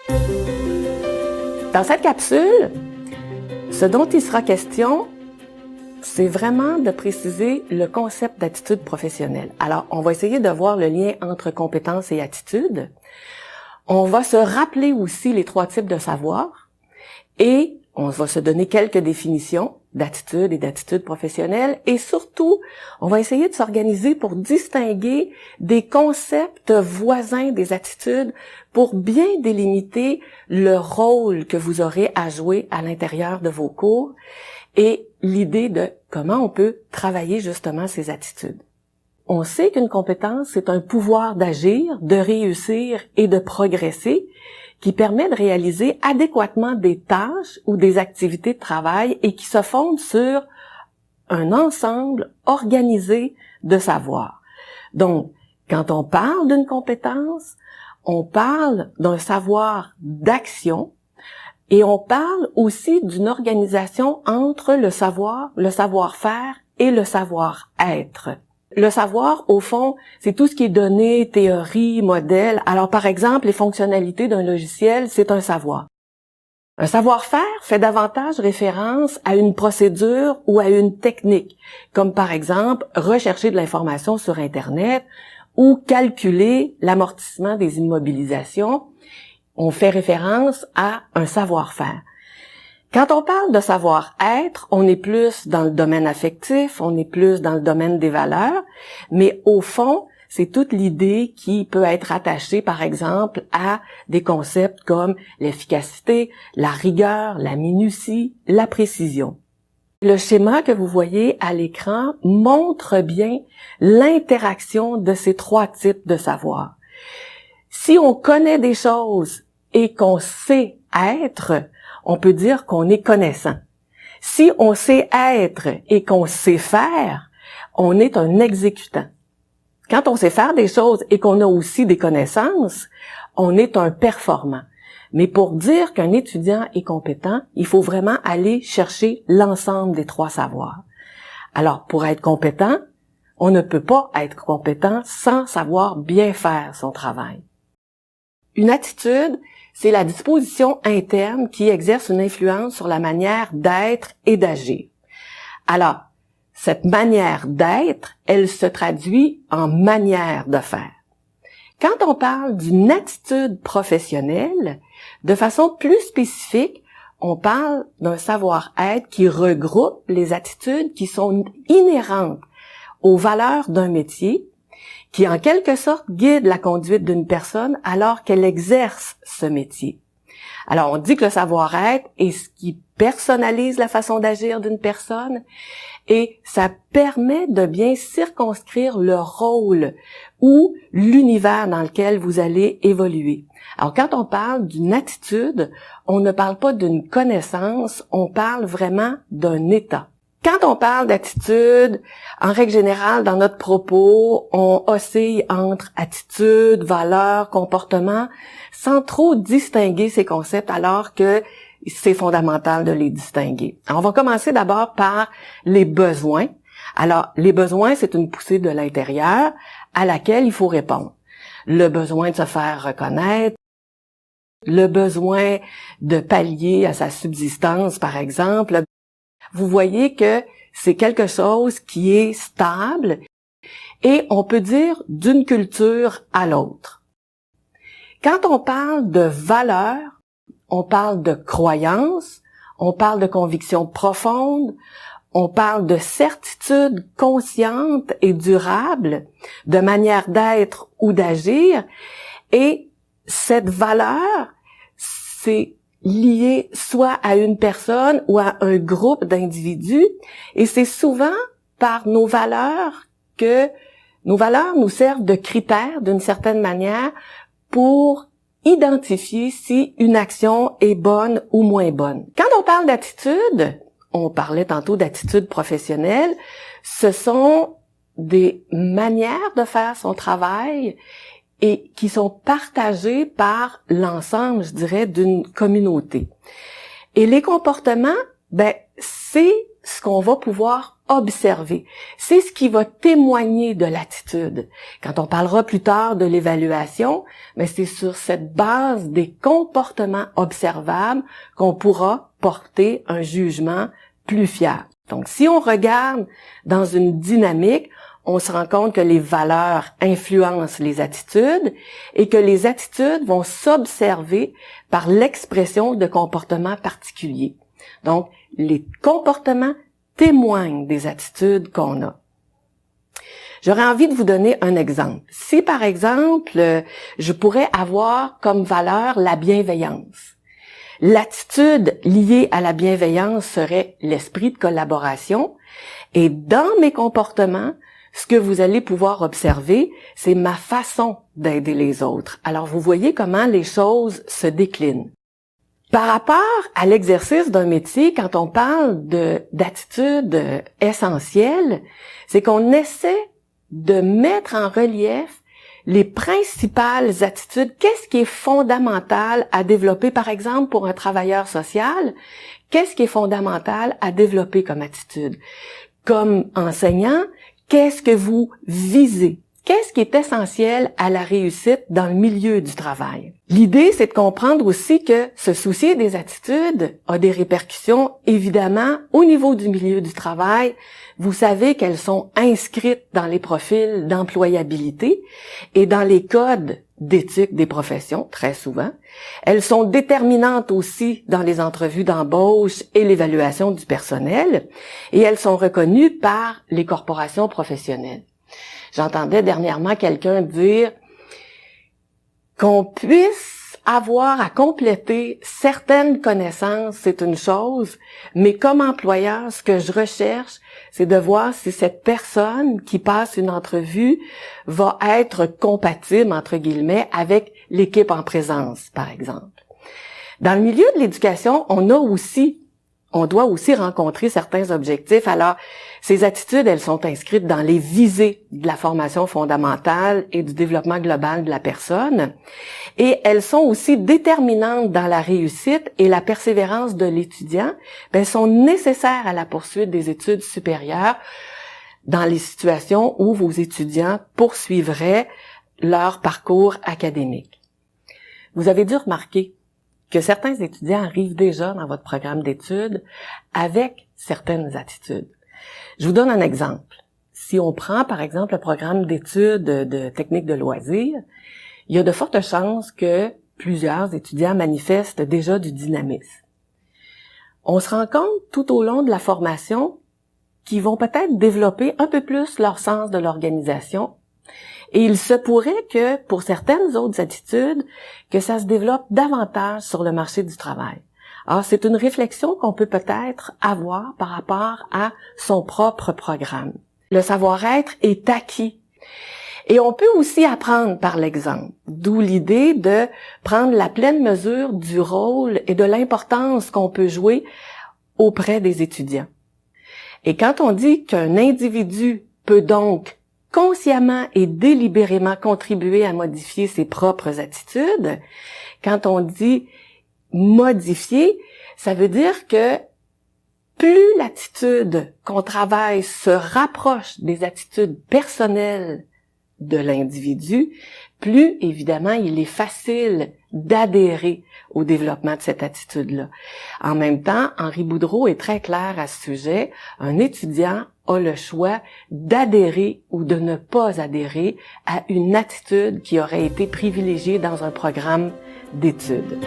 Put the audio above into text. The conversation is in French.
Dans cette capsule, ce dont il sera question, c'est vraiment de préciser le concept d'attitude professionnelle. Alors, on va essayer de voir le lien entre compétences et attitude. On va se rappeler aussi les 3 types de savoir et on va se donner quelques définitions d'attitude et d'attitude professionnelle et surtout, on va essayer de s'organiser pour distinguer des concepts voisins des attitudes pour bien délimiter le rôle que vous aurez à jouer à l'intérieur de vos cours et l'idée de comment on peut travailler justement ces attitudes. On sait qu'une compétence, c'est un pouvoir d'agir, de réussir et de progresser qui permet de réaliser adéquatement des tâches ou des activités de travail et qui se fonde sur un ensemble organisé de savoir. Donc, quand on parle d'une compétence, on parle d'un savoir d'action et on parle aussi d'une organisation entre le savoir, le savoir-faire et le savoir-être. Le savoir, au fond, c'est tout ce qui est donné, théorie, modèle. Alors, par exemple, les fonctionnalités d'un logiciel, c'est un savoir. Un savoir-faire fait davantage référence à une procédure ou à une technique, comme par exemple rechercher de l'information sur Internet ou calculer l'amortissement des immobilisations. On fait référence à un savoir-faire. Quand on parle de savoir-être, on est plus dans le domaine affectif, on est plus dans le domaine des valeurs, mais au fond, c'est toute l'idée qui peut être attachée, par exemple, à des concepts comme l'efficacité, la rigueur, la minutie, la précision. Le schéma que vous voyez à l'écran montre bien l'interaction de ces 3 types de savoir. Si on connaît des choses et qu'on sait être, on peut dire qu'on est connaissant. Si on sait être et qu'on sait faire, on est un exécutant. Quand on sait faire des choses et qu'on a aussi des connaissances, on est un performant. Mais pour dire qu'un étudiant est compétent, il faut vraiment aller chercher l'ensemble des 3 savoirs. Alors, pour être compétent, on ne peut pas être compétent sans savoir bien faire son travail. Une attitude, c'est la disposition interne qui exerce une influence sur la manière d'être et d'agir. Alors, cette manière d'être, elle se traduit en manière de faire. Quand on parle d'une attitude professionnelle, de façon plus spécifique, on parle d'un savoir-être qui regroupe les attitudes qui sont inhérentes aux valeurs d'un métier, qui en quelque sorte guide la conduite d'une personne alors qu'elle exerce ce métier. Alors, on dit que le savoir-être est ce qui personnalise la façon d'agir d'une personne et ça permet de bien circonscrire le rôle ou l'univers dans lequel vous allez évoluer. Alors, quand on parle d'une attitude, on ne parle pas d'une connaissance, on parle vraiment d'un état. Quand on parle d'attitude, en règle générale, dans notre propos, on oscille entre attitude, valeur, comportement, sans trop distinguer ces concepts alors que c'est fondamental de les distinguer. Alors, on va commencer d'abord par les besoins. Alors, les besoins, c'est une poussée de l'intérieur à laquelle il faut répondre. Le besoin de se faire reconnaître, le besoin de pallier à sa subsistance, par exemple. Vous voyez que c'est quelque chose qui est stable et on peut dire d'une culture à l'autre. Quand on parle de valeurs, on parle de croyances, on parle de convictions profondes, on parle de certitudes conscientes et durables, de manière d'être ou d'agir, et cette valeur, c'est lié soit à une personne ou à un groupe d'individus, et c'est souvent par nos valeurs que nos valeurs nous servent de critères d'une certaine manière pour identifier si une action est bonne ou moins bonne. Quand on parle d'attitude, on parlait tantôt d'attitude professionnelle, ce sont des manières de faire son travail et qui sont partagés par l'ensemble, je dirais, d'une communauté. Et les comportements, c'est ce qu'on va pouvoir observer. C'est ce qui va témoigner de l'attitude. Quand on parlera plus tard de l'évaluation, mais c'est sur cette base des comportements observables qu'on pourra porter un jugement plus fiable. Donc, si on regarde dans une dynamique, on se rend compte que les valeurs influencent les attitudes et que les attitudes vont s'observer par l'expression de comportements particuliers. Donc, les comportements témoignent des attitudes qu'on a. J'aurais envie de vous donner un exemple. Si, par exemple, je pourrais avoir comme valeur la bienveillance, l'attitude liée à la bienveillance serait l'esprit de collaboration et dans mes comportements, ce que vous allez pouvoir observer, c'est ma façon d'aider les autres. Alors, vous voyez comment les choses se déclinent. Par rapport à l'exercice d'un métier, quand on parle d'attitudes essentielles, c'est qu'on essaie de mettre en relief les principales attitudes. Qu'est-ce qui est fondamental à développer, par exemple, pour un travailleur social? Qu'est-ce qui est fondamental à développer comme attitude? Comme enseignant, qu'est-ce que vous visez? Qu'est-ce qui est essentiel à la réussite dans le milieu du travail? L'idée, c'est de comprendre aussi que se soucier des attitudes a des répercussions, évidemment, au niveau du milieu du travail. Vous savez qu'elles sont inscrites dans les profils d'employabilité et dans les codes d'éthique des professions, très souvent. Elles sont déterminantes aussi dans les entrevues d'embauche et l'évaluation du personnel, et elles sont reconnues par les corporations professionnelles. J'entendais dernièrement quelqu'un dire qu'on puisse avoir à compléter certaines connaissances, c'est une chose, mais comme employeur, ce que je recherche, c'est de voir si cette personne qui passe une entrevue va être compatible, entre guillemets, avec l'équipe en présence, par exemple. Dans le milieu de l'éducation, on doit aussi rencontrer certains objectifs. Alors, ces attitudes, elles sont inscrites dans les visées de la formation fondamentale et du développement global de la personne. Et elles sont aussi déterminantes dans la réussite et la persévérance de l'étudiant. Elles sont nécessaires à la poursuite des études supérieures dans les situations où vos étudiants poursuivraient leur parcours académique. Vous avez dû remarquer que certains étudiants arrivent déjà dans votre programme d'études avec certaines attitudes. Je vous donne un exemple. Si on prend, par exemple, le programme d'études de techniques de loisirs, il y a de fortes chances que plusieurs étudiants manifestent déjà du dynamisme. On se rend compte tout au long de la formation qu'ils vont peut-être développer un peu plus leur sens de l'organisation. Et il se pourrait que, pour certaines autres attitudes, que ça se développe davantage sur le marché du travail. Alors, c'est une réflexion qu'on peut peut-être avoir par rapport à son propre programme. Le savoir-être est acquis. Et on peut aussi apprendre par l'exemple, d'où l'idée de prendre la pleine mesure du rôle et de l'importance qu'on peut jouer auprès des étudiants. Et quand on dit qu'un individu peut donc consciemment et délibérément contribuer à modifier ses propres attitudes, quand on dit modifier, ça veut dire que plus l'attitude qu'on travaille se rapproche des attitudes personnelles de l'individu, plus évidemment il est facile d'adhérer au développement de cette attitude-là. En même temps, Henri Boudreau est très clair à ce sujet. Un étudiant a le choix d'adhérer ou de ne pas adhérer à une attitude qui aurait été privilégiée dans un programme d'études.